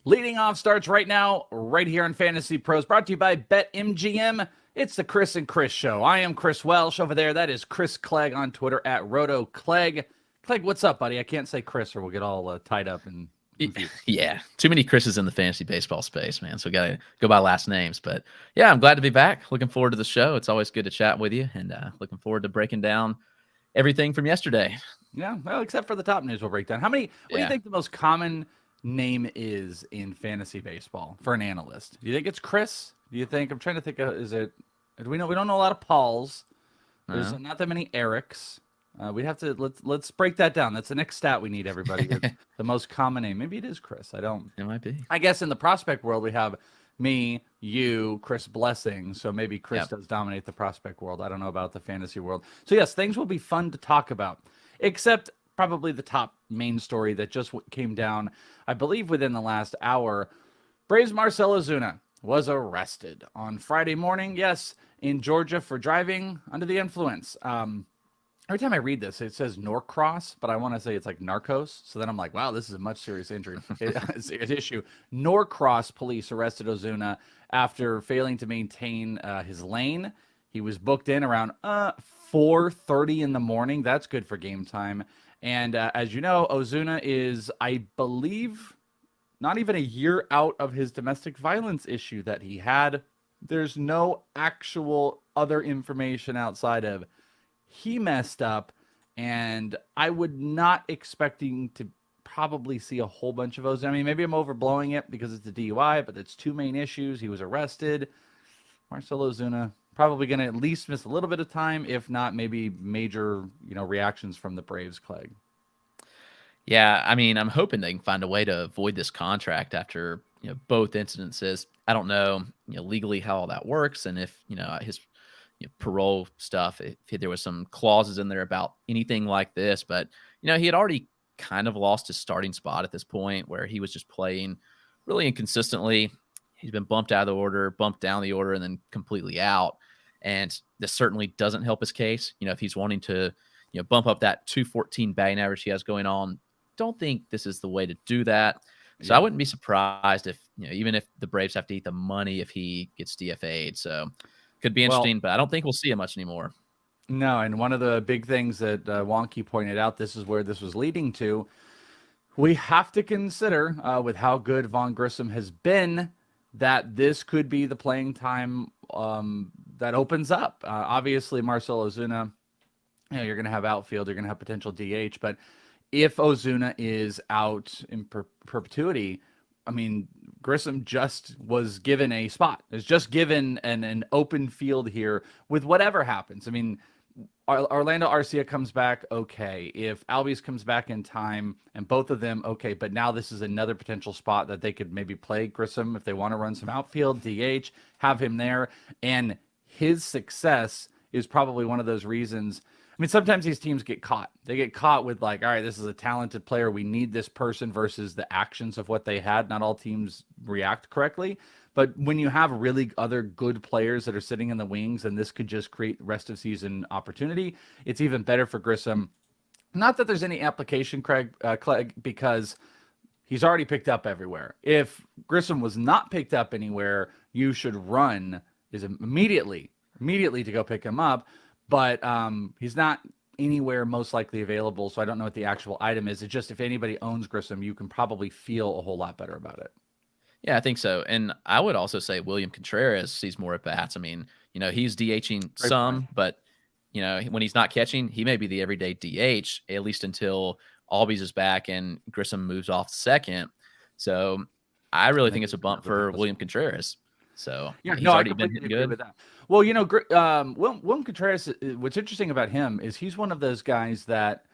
Leading off starts right now, right here on Fantasy Pros, brought to you by BetMGM. It's the Chris and Chris Show. I am Chris Welsh over there. That is Chris Clegg on Twitter at RotoClegg. Clegg, what's up, buddy? I can't say Chris or we'll get all tied up and confused. Yeah, too many Chris's in the fantasy baseball space, man. So we got to go by last names. But yeah, I'm glad to be back. Looking forward to the show. It's always good to chat with you, and looking forward to breaking down everything from yesterday. Yeah, well, except for the top news we'll break down. What do you think the most common name is in fantasy baseball for an analyst? Do you think it's Chris? Do you think, I'm trying to think of, we don't know a lot of Pauls. There's not that many Erics. We'd have to, let's break that down. That's the next stat we need, everybody. The most common name. Maybe it is Chris. It might be. I guess in the prospect world, we have me, you, Chris Blessing. So maybe Chris does dominate the prospect world. I don't know about the fantasy world. So yes, things will be fun to talk about, except probably the top main story that just came down, I believe, within the last hour. Braves Marcell Ozuna was arrested on Friday morning, yes, in Georgia for driving under the influence. Every time I read this, it says Norcross, but I want to say it's like Narcos. So then I'm like, wow, this is a much serious injury. Serious issue. Norcross police arrested Ozuna after failing to maintain his lane. He was booked in around 4:30 in the morning. That's good for game time. And as you know, Ozuna is, I believe, not even a year out of his domestic violence issue that he had. There's no actual other information outside of he messed up, and I would not expecting to probably see a whole bunch of Ozuna. I mean, maybe I'm overblowing it because it's a DUI, but it's two main issues. He was arrested. Marcell Ozuna probably going to at least miss a little bit of time, if not maybe major, reactions from the Braves, Clegg. Yeah, I mean, I'm hoping they can find a way to avoid this contract after both incidences. I don't know, legally how all that works, and if his parole stuff, if there was some clauses in there about anything like this. But he had already kind of lost his starting spot at this point, where he was just playing really inconsistently. He's been bumped out of the order, bumped down the order, and then completely out. And this certainly doesn't help his case. If he's wanting to bump up that 214 batting average he has going on, don't think this is the way to do that. So I wouldn't be surprised if, even if the Braves have to eat the money if he gets DFA'd. So could be interesting, but I don't think we'll see it much anymore. No, and one of the big things that Wonky pointed out, this is where this was leading to. We have to consider, with how good Vaughn Grissom has been, that this could be the playing time that opens up. Obviously, Marcell Ozuna, you're going to have outfield, you're going to have potential DH, but if Ozuna is out in perpetuity, I mean, Grissom just was given a spot. Is just given an open field here with whatever happens. I mean, Orlando Arcia comes back, okay. If Albies comes back in time, and both of them, okay. But now this is another potential spot that they could maybe play Grissom if they want to run some outfield, DH, have him there. And his success is probably one of those reasons. I mean, sometimes these teams get caught. They get caught with like, all right, this is a talented player. We need this person versus the actions of what they had. Not all teams react correctly. But when you have really other good players that are sitting in the wings, and this could just create rest of season opportunity, it's even better for Grissom. Not that there's any application, Clegg, because he's already picked up everywhere. If Grissom was not picked up anywhere, you should run immediately to go pick him up. But he's not anywhere most likely available, so I don't know what the actual item is. It's just if anybody owns Grissom, you can probably feel a whole lot better about it. Yeah, I think so. And I would also say William Contreras sees more at bats. I mean, he's DHing some, but when he's not catching, he may be the everyday DH, at least until Albies is back and Grissom moves off second. So I really think it's a bump for William Contreras. So yeah, he's no, already I completely been agree good with that. Well, William Contreras, what's interesting about him is he's one of those guys that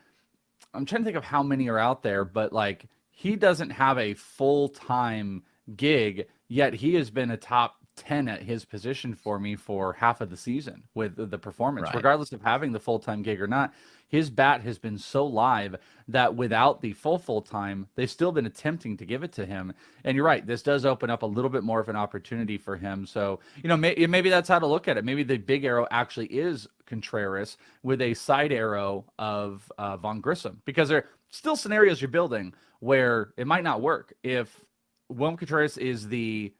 I'm trying to think of how many are out there, but like he doesn't have a full-time gig, yet he has been a top 10 at his position for me for half of the season with the performance, Right. regardless of having the full-time gig or not. His bat has been so live that without the full-time, they've still been attempting to give it to him. And you're right, this does open up a little bit more of an opportunity for him. So, maybe that's how to look at it. Maybe the big arrow actually is Contreras with a side arrow of Vaughn Grissom, because there are still scenarios you're building where it might not work. If William Contreras is the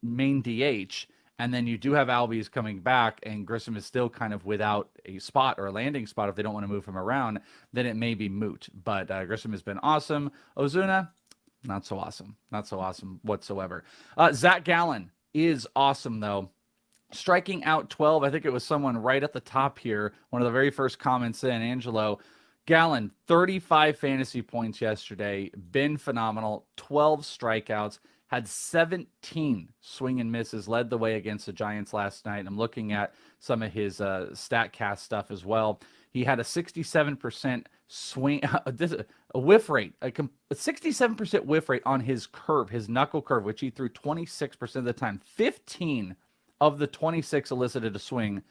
main DH, and then you do have Albies coming back, and Grissom is still kind of without a spot or a landing spot if they don't want to move him around, then it may be moot. But Grissom has been awesome. Ozuna, not so awesome. Not so awesome whatsoever. Zach Gallen is awesome, though. Striking out 12. I think it was someone right at the top here. One of the very first comments in, Angelo. Gallen, 35 fantasy points yesterday. Been phenomenal. 12 strikeouts. Had 17 swing and misses, led the way against the Giants last night. I'm looking at some of his StatCast stuff as well. He had a 67% swing, a whiff rate, a 67% whiff rate on his curve, his knuckle curve, which he threw 26% of the time. 15 of the 26 elicited a swing.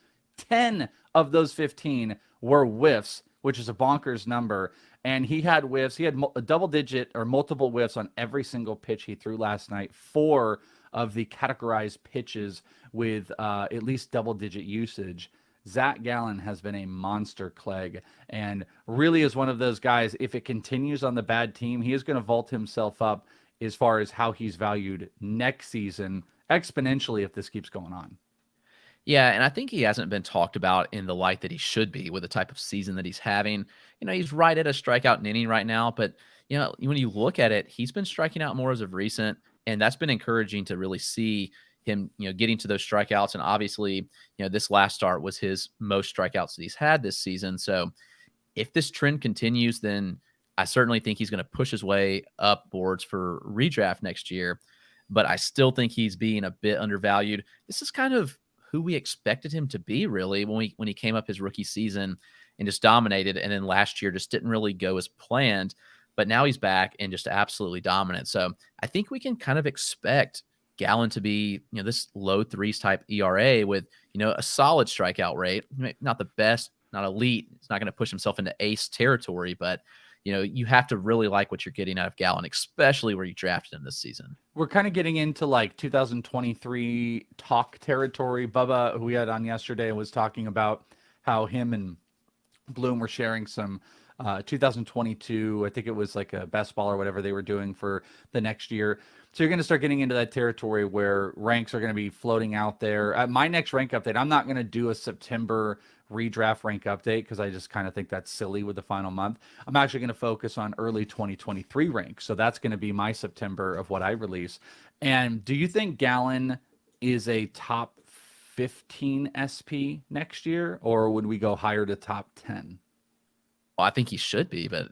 10 of those 15 were whiffs, which is a bonkers number. And he had whiffs. He had a double-digit or multiple whiffs on every single pitch he threw last night. 4 of the categorized pitches with at least double-digit usage. Zach Gallen has been a monster, Clegg, and really is one of those guys, if it continues on the bad team, he is going to vault himself up as far as how he's valued next season exponentially if this keeps going on. Yeah, and I think he hasn't been talked about in the light that he should be with the type of season that he's having. He's right at a strikeout inning right now, but when you look at it, he's been striking out more as of recent, and that's been encouraging to really see him, getting to those strikeouts. And obviously, this last start was his most strikeouts that he's had this season. So if this trend continues, then I certainly think he's going to push his way up boards for redraft next year. But I still think he's being a bit undervalued. This is kind of who we expected him to be really when he came up his rookie season and just dominated. And then last year just didn't really go as planned. But now he's back and just absolutely dominant. So I think we can kind of expect Gallen to be, this low threes type ERA with, a solid strikeout rate. Not the best, not elite. It's not going to push himself into ace territory, but you have to really like what you're getting out of Gallen, especially where you drafted him this season. We're kind of getting into like 2023 talk territory. Bubba, who we had on yesterday, was talking about how him and Bloom were sharing some 2022, I think it was like a best ball or whatever they were doing for the next year. So you're going to start getting into that territory where ranks are going to be floating out there. My next rank update, I'm not going to do a September redraft rank update because I just kind of think that's silly with the final month. I'm actually going to focus on early 2023 ranks. So that's going to be my September of what I release. And do you think Gallen is a top 15 SP next year, or would we go higher to top 10? Well, I think he should be, but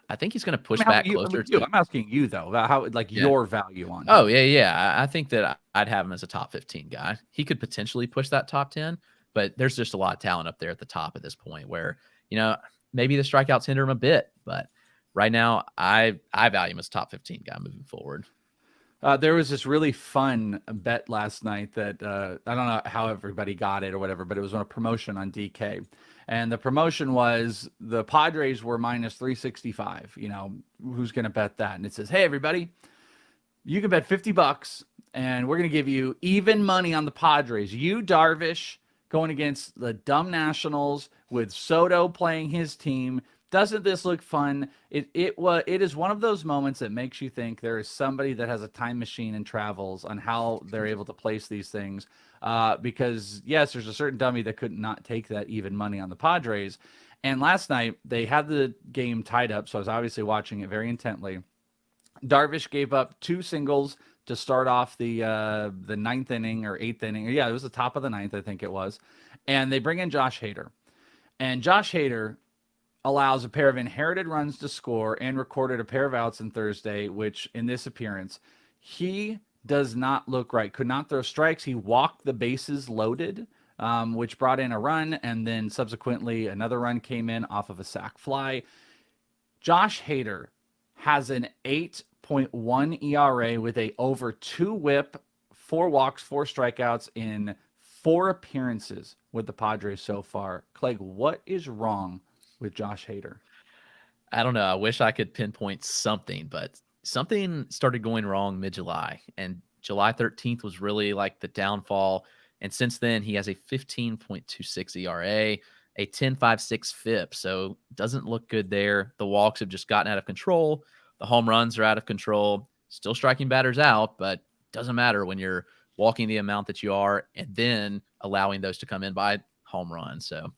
I think he's going to push back closer to. I'm asking you though about how your value on. Oh yeah. I think that I'd have him as a top 15 guy. He could potentially push that top 10, but there's just a lot of talent up there at the top at this point where maybe the strikeouts hinder him a bit, but right now I value him as a top 15 guy moving forward. There was this really fun bet last night that I don't know how everybody got it or whatever, but it was on a promotion on DK. And the promotion was the Padres were minus 365. Who's going to bet that? And it says, hey, everybody, you can bet $50 and we're going to give you even money on the Padres. You, Darvish, going against the dumb Nationals with Soto playing his team. Doesn't this look fun? It is one of those moments that makes you think there is somebody that has a time machine and travels on how they're able to place these things. Because yes, there's a certain dummy that could not take that even money on the Padres. And last night they had the game tied up, so I was obviously watching it very intently. Darvish gave up 2 singles to start off the ninth inning or eighth inning. Yeah, it was the top of the ninth, I think it was. And they bring in Josh Hader, and Josh Hader allows a pair of inherited runs to score and recorded a pair of outs on Thursday, which in this appearance, he does not look right. Could not throw strikes. He walked the bases loaded, which brought in a run, and then subsequently another run came in off of a sac fly. Josh Hader has an 8.1 ERA with a over 2 whip, 4 walks, 4 strikeouts in 4 appearances with the Padres so far. Clegg, what is wrong with Josh Hader? I don't know. I wish I could pinpoint something, but something started going wrong mid-July, and July 13th was really like the downfall. And since then, he has a 15.26 ERA, a 10.56 FIP. So doesn't look good there. The walks have just gotten out of control. The home runs are out of control. Still striking batters out, but doesn't matter when you're walking the amount that you are and then allowing those to come in by home runs. So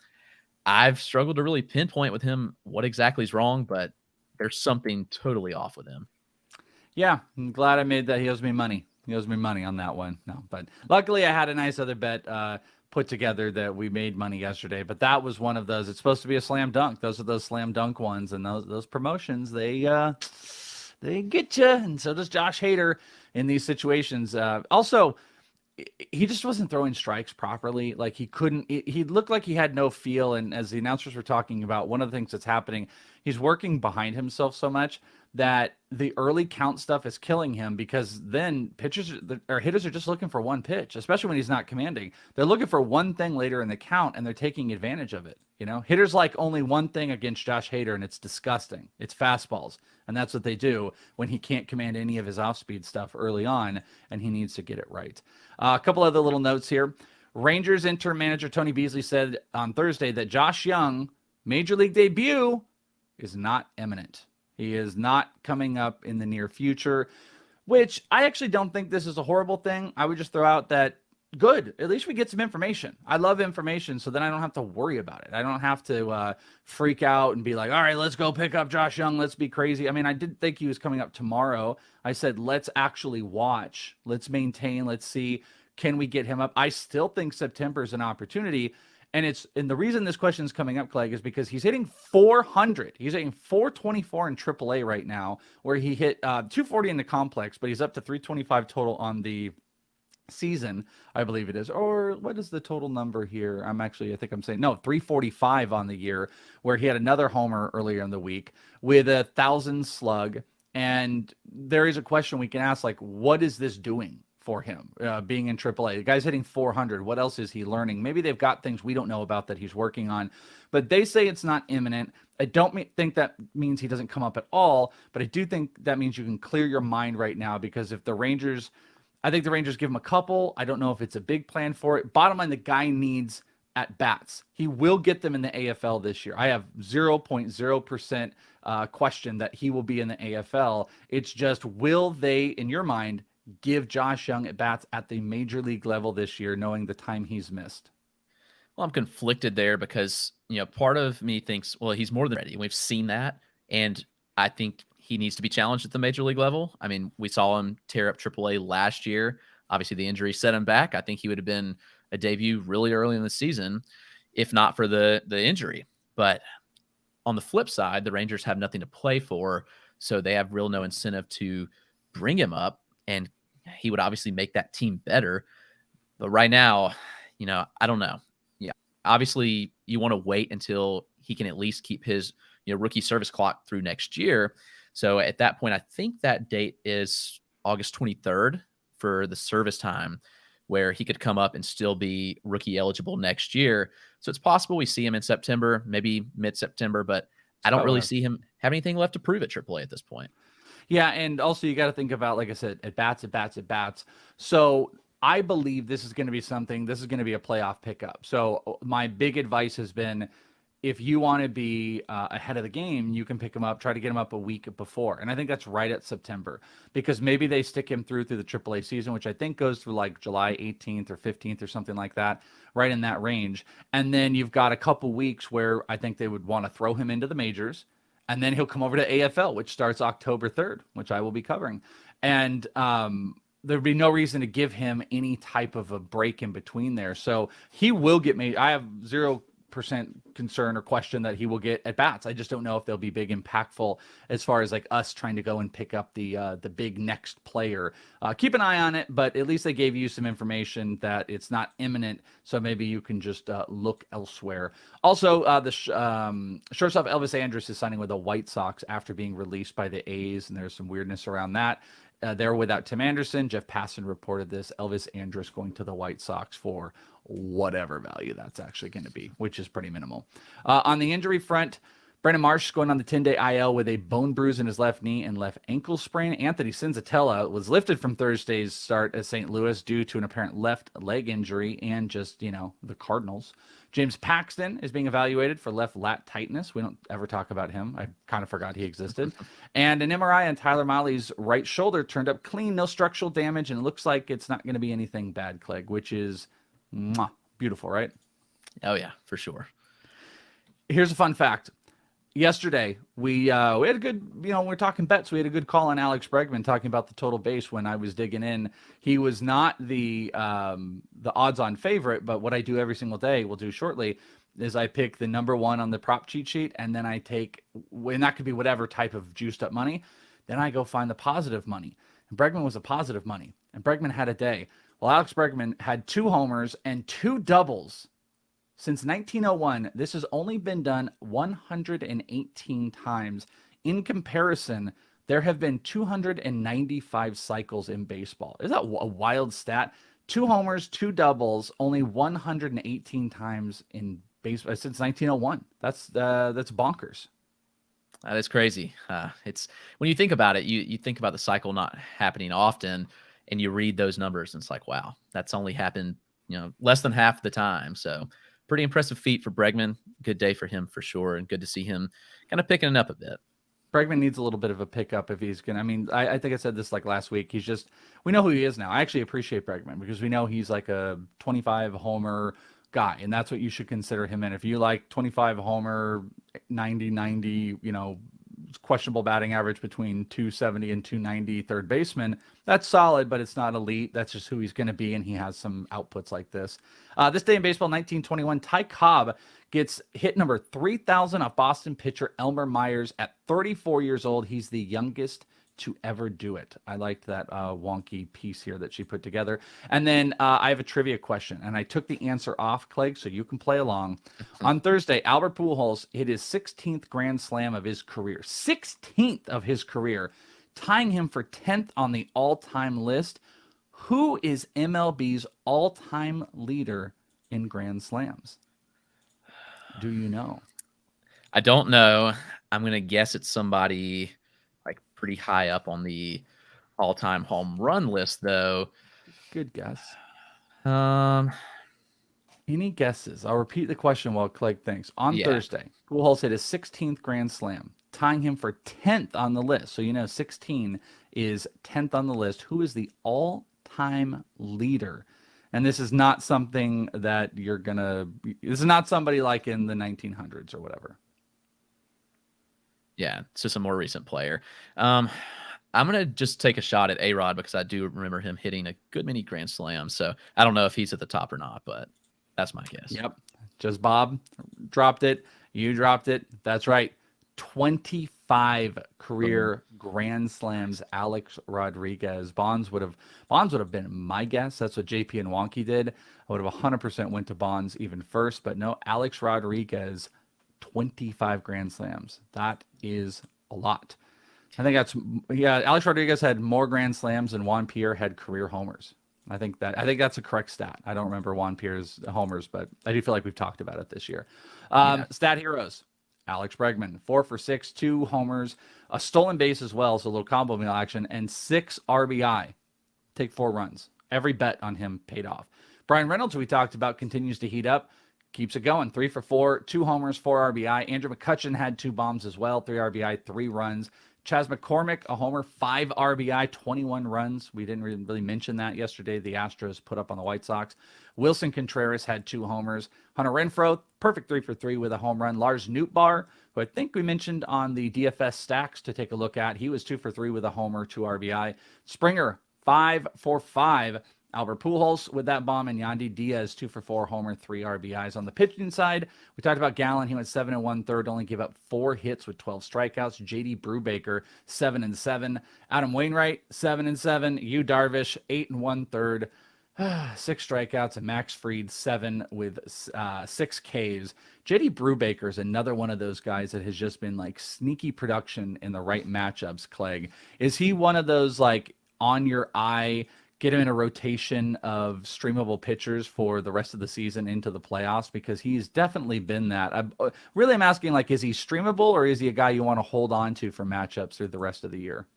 I've struggled to really pinpoint with him what exactly is wrong, but there's something totally off with him. Yeah, I'm glad I made that. He owes me money. He owes me money on that one. No, but luckily I had a nice other bet put together that we made money yesterday. But that was one of those. It's supposed to be a slam dunk. Those are those slam dunk ones, and those promotions they get you. And so does Josh Hader in these situations. Also, he just wasn't throwing strikes properly. Like he couldn't, he looked like he had no feel. And as the announcers were talking about, one of the things that's happening, he's working behind himself so much that the early count stuff is killing him, because then pitchers or hitters are just looking for one pitch, especially when he's not commanding. They're looking for one thing later in the count and they're taking advantage of it. Hitters like only one thing against Josh Hader, and it's disgusting. It's fastballs. And that's what they do when he can't command any of his off-speed stuff early on, and he needs to get it right. A couple other little notes here. Rangers interim manager Tony Beasley said on Thursday that Josh Young, major league debut, is not imminent. He is not coming up in the near future, which I actually don't think this is a horrible thing. I would just throw out that good. At least we get some information. I love information, so then I don't have to worry about it. I don't have to freak out and be like, all right, let's go pick up Josh Young. Let's be crazy. I mean, I didn't think he was coming up tomorrow. I said, let's actually watch. Let's maintain. Let's see. Can we get him up? I still think September is an opportunity. And the reason this question is coming up, Clegg, is because he's hitting 400. He's hitting 424 in AAA right now, where he hit 240 in the complex, but he's up to 325 total on the season, I believe it is. Or what is the total number here? I think I'm saying no, 345 on the year, where he had another homer earlier in the week with 1,000 slug. And there is a question we can ask, like, what is this doing for him being in AAA? The guy's hitting 400. What else is he learning? Maybe they've got things we don't know about that he's working on, but they say it's not imminent. I don't think that means he doesn't come up at all, but I do think that means you can clear your mind right now, because if the Rangers, I think the Rangers give him a couple. I don't know if it's a big plan for it. Bottom line, the guy needs at bats. He will get them in the AFL this year. I have 0.0% question that he will be in the AFL. It's just, will they, in your mind, give Josh Young at bats at the major league level this year, knowing the time he's missed? Well, I'm conflicted there because, part of me thinks, well, he's more than ready. We've seen that. And I think he needs to be challenged at the major league level. I mean, we saw him tear up AAA last year. Obviously, the injury set him back. I think he would have been a debut really early in the season, if not for the injury. But on the flip side, the Rangers have nothing to play for, so they have real no incentive to bring him up. And he would obviously make that team better. But right now, I don't know. Yeah, obviously, you want to wait until he can at least keep his rookie service clock through next year. So at that point, I think that date is August 23rd for the service time, where he could come up and still be rookie eligible next year. So it's possible we see him in September, maybe mid-September, but I don't really see him have anything left to prove at AAA at this point. Yeah, and also you got to think about, like I said, at bats. So I believe this is going to be something, this is going to be a playoff pickup. So my big advice has been, if you want to be ahead of the game, you can pick him up, try to get him up a week before. And I think that's right at September, because maybe they stick him through the AAA season, which I think goes through like July 18th or 15th or something like that, right in that range. And then you've got a couple weeks where I think they would want to throw him into the majors. And then he'll come over to AFL, which starts October 3rd, which I will be covering. And there'd be no reason to give him any type of a break in between there. So he will get me. I have 0% concern or question that he will get at bats. I just don't know if they'll be big, impactful as far as like us trying to go and pick up the big next player. Keep an eye on it, but at least they gave you some information that it's not imminent, so maybe you can just look elsewhere. Also, the shortstop Elvis Andrus is signing with the White Sox after being released by the A's, and there's some weirdness around that. They're without Tim Anderson. Jeff Passan reported this. Elvis Andrus going to the White Sox for whatever value that's actually going to be, which is pretty minimal. On the injury front, Brandon Marsh going on the 10-day IL with a bone bruise in his left knee and left ankle sprain. Anthony Senzatella was lifted from Thursday's start at St. Louis due to an apparent left leg injury and just, the Cardinals. James Paxton is being evaluated for left lat tightness. We don't ever talk about him. I kind of forgot he existed. And an MRI on Tyler Mahle's right shoulder turned up clean, no structural damage, and it looks like it's not going to be anything bad, Clegg, which is beautiful, right? Oh, yeah, for sure. Here's a fun fact. Yesterday, we had a good, we're talking bets. We had a good call on Alex Bregman talking about the total base when I was digging in. He was not the odds-on favorite, but what I do every single day, we'll do shortly, is I pick the number one on the prop cheat sheet, and then I take, and that could be whatever type of juiced up money. Then I go find the positive money. And Bregman was a positive money, and Bregman had a day. Well, Alex Bregman had 2 homers and 2 doubles. Since 1901, this has only been done 118 times. In comparison, there have been 295 cycles in baseball. Is that a wild stat? 2 homers, 2 doubles, only 118 times in baseball since 1901. That's bonkers. That is crazy. It's when you think about it, you think about the cycle not happening often, and you read those numbers, and it's like, wow, that's only happened, less than half the time. So pretty impressive feat for Bregman. Good day for him for sure, and good to see him kind of picking it up a bit. Bregman needs a little bit of a pickup if he's going to. I think I said this like last week. We know who he is now. I actually appreciate Bregman because we know he's like a 25 homer guy, and that's what you should consider him in. If you like 25 homer, 90, questionable batting average between 270 and 290 third baseman, that's solid, but it's not elite. That's just who he's going to be, and he has some outputs like this. This day in baseball, 1921, Ty Cobb gets hit number 3,000 off Boston pitcher Elmer Myers at 34 years old. He's the youngest to ever do it. I liked that wonky piece here that she put together. And then I have a trivia question, and I took the answer off, Clegg, so you can play along. On Thursday, Albert Pujols hit his 16th Grand Slam of his career. 16th of his career, tying him for 10th on the all-time list. Who is MLB's all-time leader in Grand Slams? Do you know? I don't know. I'm going to guess it's somebody like pretty high up on the all-time home run list, though. Good guess. Any guesses? I'll repeat the question while Clegg thinks. On Thursday, Pujols hit his 16th Grand Slam, tying him for 10th on the list. So 16 is 10th on the list. Who is the all-time leader? And this is not something that this is not somebody like in the 1900s or whatever. Yeah, it's just a more recent player. I'm going to just take a shot at A-Rod because I do remember him hitting a good many Grand Slams. So I don't know if he's at the top or not, but that's my guess. Yep. Just Bob dropped it. You dropped it. That's right. 25 career Grand Slams. Alex Rodriguez. Bonds would have been my guess. That's what JP and Wonky did. I would have 100% went to Bonds even first, but no, Alex Rodriguez, 25 Grand Slams. That is a lot. I think Alex Rodriguez had more Grand Slams than Juan Pierre had career homers. I think that's a correct stat. I don't remember Juan Pierre's homers, but I do feel like we've talked about it this year. Stat heroes. Alex Bregman, 4 for 6, 2 homers, a stolen base as well, so a little combo meal action, and 6 RBI. Take 4 runs. Every bet on him paid off. Brian Reynolds, we talked about, continues to heat up. Keeps it going. 3 for 4, 2 homers, 4 RBI. Andrew McCutchen had 2 bombs as well, 3 RBI, 3 runs. Chas McCormick, a homer, 5 RBI, 21 runs. We didn't really mention that yesterday. The Astros put up on the White Sox. Wilson Contreras had 2 homers. Hunter Renfroe, perfect 3 for 3 with a home run. Lars Nootbaar, who I think we mentioned on the DFS stacks to take a look at. He was 2 for 3 with a homer, 2 RBI. Springer, 5 for 5. Albert Pujols with that bomb, and Yandy Diaz 2 for 4 homer, 3 RBIs. On the pitching side, we talked about Gallen. He went 7 1/3, only gave up 4 hits with 12 strikeouts. JD Brubaker 7 7. Adam Wainwright 7 7. Yu Darvish 8 1/3, 6 strikeouts, and Max Fried 7 with 6 Ks. JD Brubaker is another one of those guys that has just been like sneaky production in the right matchups. Clegg, is he one of those like on your eye? Get him in a rotation of streamable pitchers for the rest of the season into the playoffs, because he's definitely been that. I'm asking, like, is he streamable, or is he a guy you want to hold on to for matchups through the rest of the year?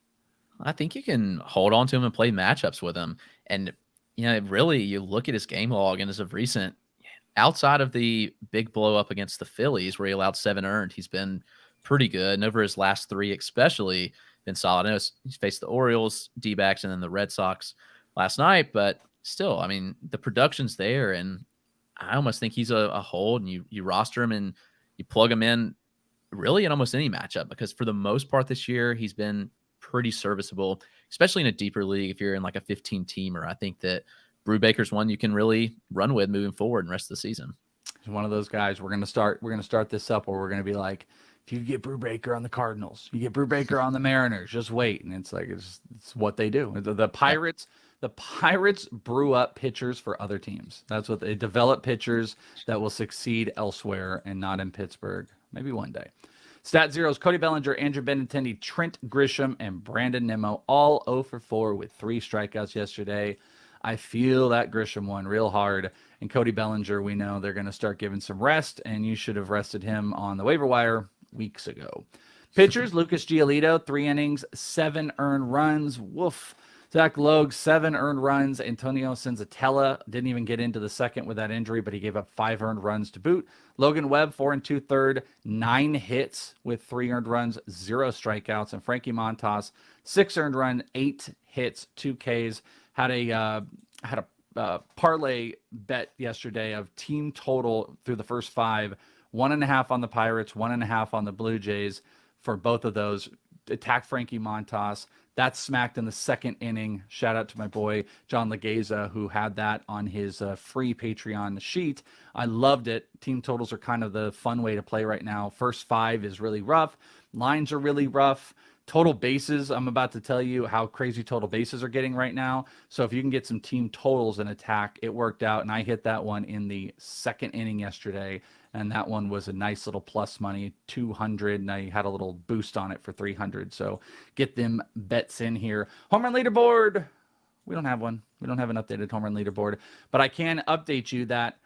I think you can hold on to him and play matchups with him. And, really, you look at his game log, and as of recent, outside of the big blow up against the Phillies where he allowed 7 earned, he's been pretty good. And over his last 3 especially, been solid. I know he's faced the Orioles, D-backs, and then the Red Sox last night, but still, I mean, the production's there, and I almost think he's a hold, and you roster him and you plug him in really in almost any matchup, because for the most part this year, he's been pretty serviceable, especially in a deeper league. If you're in like a 15-teamer, I think that Brubaker's one you can really run with moving forward in the rest of the season. He's one of those guys. We're going to start this up where we're going to be like, if you get Brubaker on the Cardinals, you get Brubaker on the Mariners, just wait. And it's like, it's what they do. The Pirates, The Pirates brew up pitchers for other teams. That's what they develop, pitchers that will succeed elsewhere and not in Pittsburgh. Maybe one day. Stat Zeros, Cody Bellinger, Andrew Benintendi, Trent Grisham, and Brandon Nimmo, all 0 for 4 with 3 strikeouts yesterday. I feel that Grisham one real hard. And Cody Bellinger, we know they're going to start giving some rest, and you should have rested him on the waiver wire weeks ago. Pitchers, Lucas Giolito, 3 innings, 7 earned runs. Woof. Zach Logue, 7 earned runs. Antonio Senzatella didn't even get into the second with that injury, but he gave up 5 earned runs to boot. Logan Webb, 4 2/3, 9 hits with 3 earned runs, 0 strikeouts. And Frankie Montas, 6 earned run, 8 hits, 2 Ks. Had a parlay bet yesterday of team total through the first 5, 1.5 on the Pirates, 1.5 on the Blue Jays for both of those. Attack Frankie Montas. That's smacked in the second inning. Shout out to my boy, John Legeza, who had that on his free Patreon sheet. I loved it. Team totals are kind of the fun way to play right now. First 5 is really rough. Lines are really rough. Total bases, I'm about to tell you how crazy total bases are getting right now. So if you can get some team totals in attack, it worked out. And I hit that one in the second inning yesterday. And that one was a nice little plus money, 200. And I had a little boost on it for 300. So get them bets in here. Home run leaderboard. We don't have one. We don't have an updated home run leaderboard. But I can update you that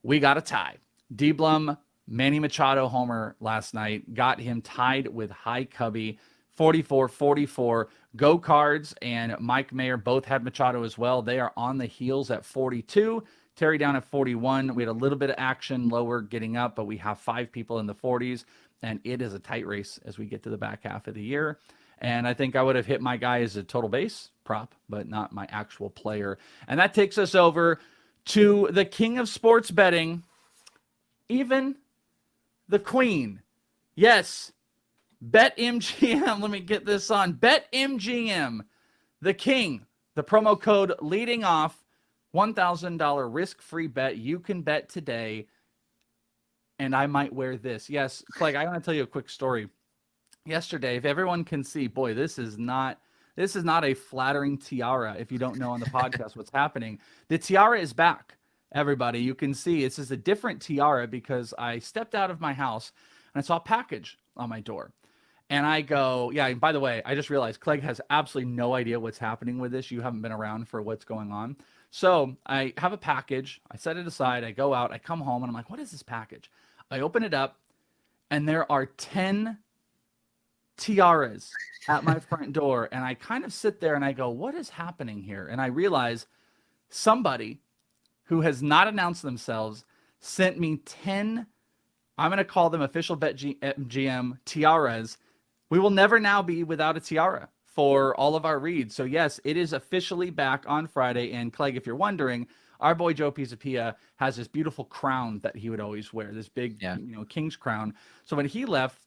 we got a tie. D Blum, Manny Machado homer last night, got him tied with High Cubby. 44-44. Go Cards and Mike Mayer both had Machado as well. They are on the heels at 42. Terry down at 41. We had a little bit of action lower getting up, but we have 5 people in the 40s, and it is a tight race as we get to the back half of the year. And I think I would have hit my guy as a total base prop, but not my actual player. And that takes us over to the king of sports betting, even the queen. Yes, BetMGM, let me get this on. BetMGM, the king, the promo code leading off, $1,000 risk-free bet. You can bet today, and I might wear this. Yes, Clegg, I want to tell you a quick story. Yesterday, if everyone can see, boy, this is not a flattering tiara if you don't know on the podcast what's happening. The tiara is back, everybody. You can see this is a different tiara because I stepped out of my house and I saw a package on my door. And I go, yeah, by the way, I just realized Clegg has absolutely no idea what's happening with this. You haven't been around for what's going on. So I have a package. I set it aside. I go out. I come home, and I'm like, what is this package? I open it up, and there are 10 tiaras at my front door. And I kind of sit there, and I go, what is happening here? And I realize somebody who has not announced themselves sent me 10, I'm going to call them official BetMGM tiaras. We will never now be without a tiara for all of our reads. So yes, it is officially back on Friday. And Clegg, if you're wondering, our boy Joe Pisapia has this beautiful crown that he would always wear, this big, king's crown. So when he left,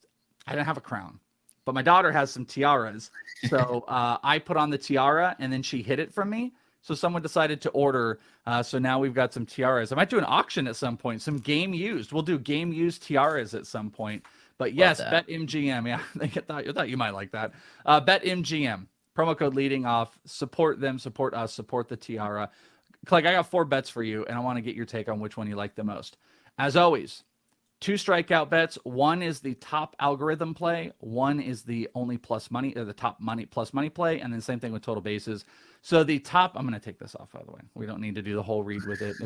I didn't have a crown, but my daughter has some tiaras. So I put on the tiara, and then she hid it from me. So someone decided to order. So now we've got some tiaras. I might do an auction at some point, some game used. We'll do game used tiaras at some point. But yes, BetMGM. Yeah, I thought you might like that. BetMGM, promo code leading off. Support them, support us, support the tiara. Clegg, I got 4 bets for you, and I want to get your take on which one you like the most. As always, 2 strikeout bets. One is the top algorithm play. One is the only plus money, or the top money plus money play. And then same thing with total bases. So the top, I'm going to take this off, by the way. We don't need to do the whole read with it.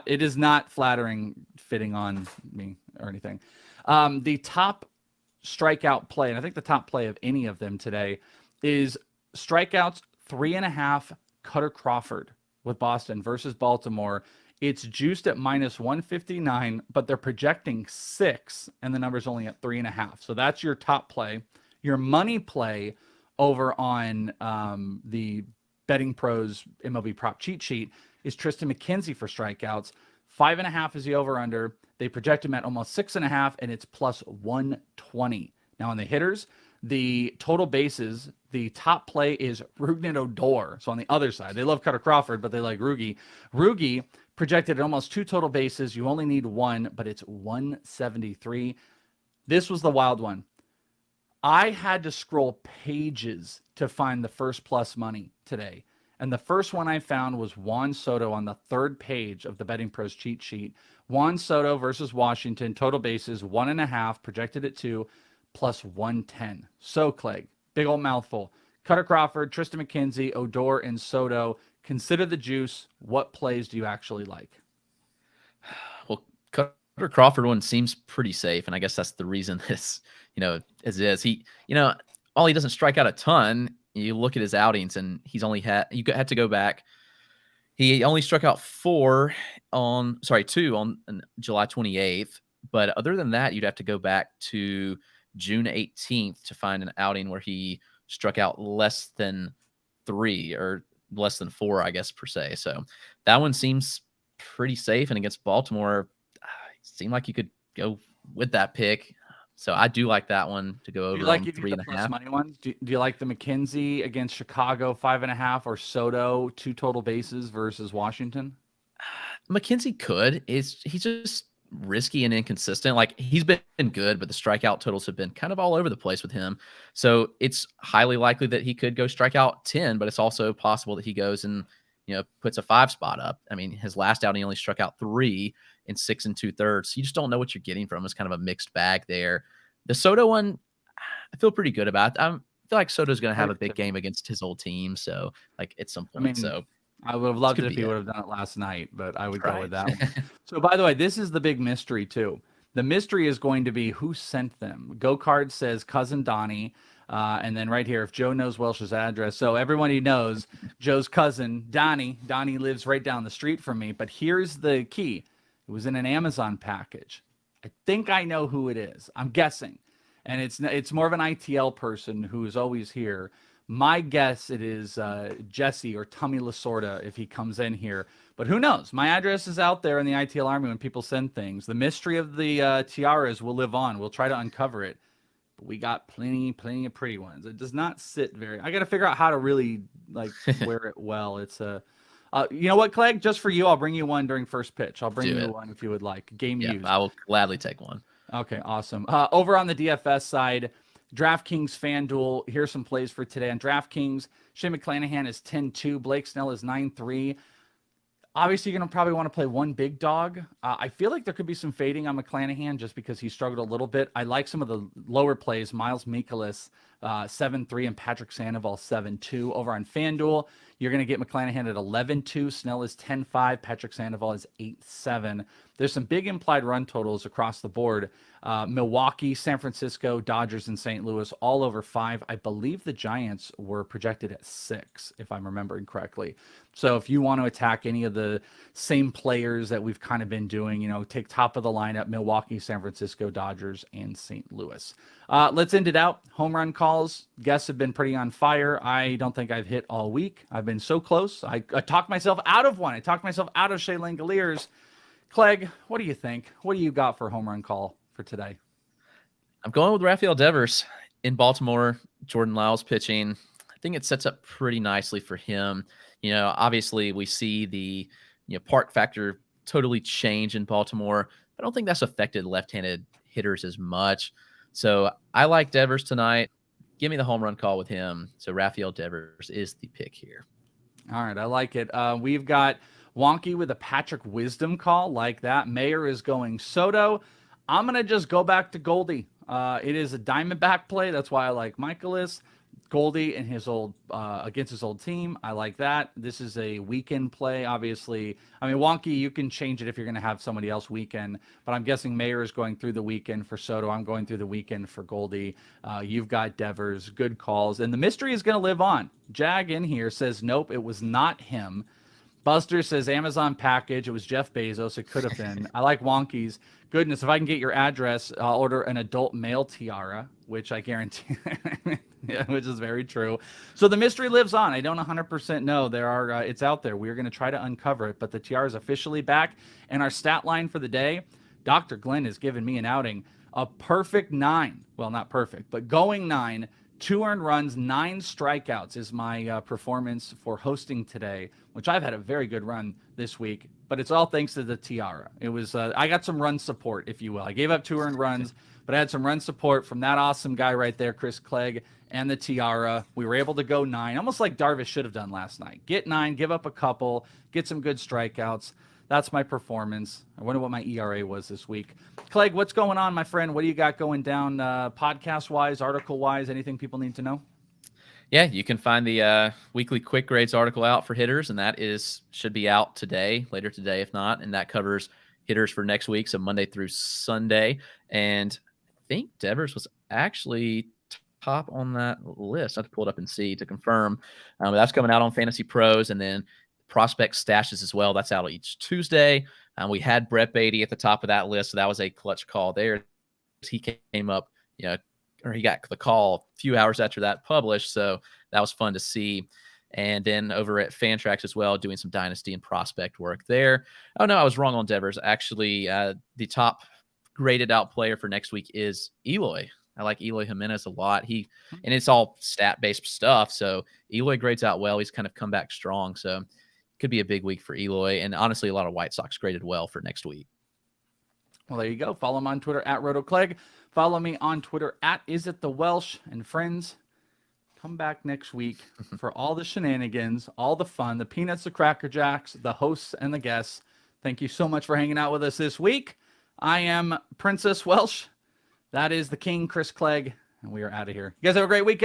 It is not flattering fitting on me or anything. The top strikeout play, and I think the top play of any of them today, is strikeouts 3.5 Cutter Crawford with Boston versus Baltimore. It's juiced at -159, but they're projecting 6, and the number's only at 3.5. So that's your top play. Your money play over on the Betting Pros MLB prop cheat sheet is Tristan McKenzie for strikeouts. 5.5 is the over/under. They project him at almost 6.5, and it's +120. Now on the hitters, the total bases, the top play is Rougned Odor. So on the other side, they love Cutter Crawford, but they like Rugi. Rugi projected at almost 2 total bases. You only need 1, but it's 173. This was the wild one. I had to scroll pages to find the first plus money today. And the first one I found was Juan Soto on the 3rd page of the Betting Pros cheat sheet. Juan Soto versus Washington, total bases 1.5, projected at 2, +110. So Clegg, big old mouthful. Cutter Crawford, Tristan McKenzie, Odor, and Soto. Consider the juice. What plays do you actually like? Well, Cutter Crawford one seems pretty safe, and I guess that's the reason this, as it is. He, while he doesn't strike out a ton, you look at his outings, and he's only had to go back. He only struck out 2 on July 28th. But other than that, you'd have to go back to June 18th to find an outing where he struck out less than 3 or less than 4, I guess, per se. So that one seems pretty safe. And against Baltimore, it seemed like you could go with that pick. So I do like that one to go over. Do you like on 3.5 money ones? Do you like the McKenzie against Chicago 5.5 or Soto 2 total bases versus Washington? McKenzie could. He's just risky and inconsistent. Like he's been good, but the strikeout totals have been kind of all over the place with him. So it's highly likely that he could go strike out 10, but it's also possible that he goes and, puts a 5 spot up. I mean, his last outing he only struck out 3 in 6 2/3. You just don't know what you're getting from him. It's kind of a mixed bag there. The Soto one, I feel pretty good about. I feel like Soto's going to have a big game against his old team. So like at some point, I would have loved it if he would have done it last night, but I would go with that one. So, by the way, this is the big mystery, too. The mystery is going to be who sent them. Go Card says cousin Donnie. And then right here, if Joe knows Welsh's address. So everybody knows Joe's cousin, Donnie. Donnie lives right down the street from me. But here's the key. It was in an Amazon package. I think I know who it is. I'm guessing. And it's more of an ITL person who is always here. My guess it is Jesse or Tommy Lasorda if he comes in here. But who knows? My address is out there in the ITL Army when people send things. The mystery of the tiaras will live on. We'll try to uncover it. But we got plenty of pretty ones. It does not sit very... I got to figure out how to really wear it well. It's a... you know what, Clegg? Just for you, I'll bring you one during first pitch. I'll bring you one if you would like. Game used. I will gladly take one. Okay, awesome. Over on the DFS side... DraftKings, FanDuel, here's some plays for today on DraftKings. Shane McClanahan is 10-2. Blake Snell is 9-3. Obviously, you're going to probably want to play one big dog. I feel like there could be some fading on McClanahan just because he struggled a little bit. I like some of the lower plays. Miles Mikolas, 7-3, and Patrick Sandoval, 7-2. Over on FanDuel, you're going to get McClanahan at 11-2. Snell is 10-5. Patrick Sandoval is 8-7. There's some big implied run totals across the board. Milwaukee, San Francisco, Dodgers, and St. Louis, all over 5. I believe the Giants were projected at 6, if I'm remembering correctly. So if you want to attack any of the same players that we've kind of been doing, take top of the lineup, Milwaukee, San Francisco, Dodgers, and St. Louis. Let's end it out. Home run calls. Guests have been pretty on fire. I don't think I've hit all week. I've been so close. I talked myself out of one. I talked myself out of Shea Langoliers. Clegg, what do you think? What do you got for home run call for today? I'm going with Rafael Devers in Baltimore. Jordan Lyles pitching. I think it sets up pretty nicely for him. Obviously we see the park factor totally change in Baltimore. I don't think that's affected left-handed hitters as much. So I like Devers tonight. Give me the home run call with him. So Rafael Devers is the pick here. All right, I like it. We've got Wonky with a Patrick Wisdom call like that. Mayer is going Soto. I'm going to just go back to Goldie. It is a Diamondback play. That's why I like Michaelis. Goldie and his old against his old team. I like that. This is a weekend play, obviously. I mean, Wonky, you can change it if you're going to have somebody else weekend, but I'm guessing Mayer is going through the weekend for Soto. I'm going through the weekend for Goldie. You've got Devers. Good calls. And the mystery is going to live on. Jag in here says, nope, it was not him. Buster says Amazon package. It was Jeff Bezos. It could have been. I like Wonky's. Goodness, if I can get your address, I'll order an adult male tiara, which I guarantee, which is very true. So the mystery lives on. I don't 100% know. It's out there. We're going to try to uncover it, but the tiara is officially back. And our stat line for the day, Dr. Glenn has given me an outing. A perfect 9. Well, not perfect, but going 9. 2 earned runs, 9 strikeouts is my performance for hosting today, which I've had a very good run this week, but it's all thanks to the tiara. It was I got some run support, if you will. I gave up 2 earned runs, but I had some run support from that awesome guy right there, Chris Clegg, and the tiara. We were able to go 9, almost like Darvish should have done last night. Get 9, give up a couple, get some good strikeouts. That's my performance. I wonder what my ERA was this week. Clegg, what's going on, my friend? What do you got going down podcast-wise, article-wise? Anything people need to know? Yeah, you can find the weekly quick grades article out for hitters, and that should be out later today, if not. And that covers hitters for next week, so Monday through Sunday. And I think Devers was actually top on that list. I have to pull it up and see to confirm. But that's coming out on FantasyPros, and then prospect stashes as well. That's out each Tuesday. We had Brett Beatty at the top of that list, so that was a clutch call there. He came up, or he got the call a few hours after that published, so that was fun to see. And then over at Fantrax as well, doing some dynasty and prospect work there. Oh, no, I was wrong on Devers. Actually, the top graded out player for next week is Eloy. I like Eloy Jimenez a lot. And it's all stat-based stuff, so Eloy grades out well. He's kind of come back strong, so could be a big week for Eloy. And honestly, a lot of White Sox graded well for next week. Well, there you go. Follow him on Twitter at RotoClegg. Follow me on Twitter at IsItTheWelsh. And friends, come back next week for all the shenanigans, all the fun, the peanuts, the Cracker Jacks, the hosts, and the guests. Thank you so much for hanging out with us this week. I am Princess Welsh. That is the King, Chris Clegg, and we are out of here. You guys have a great weekend.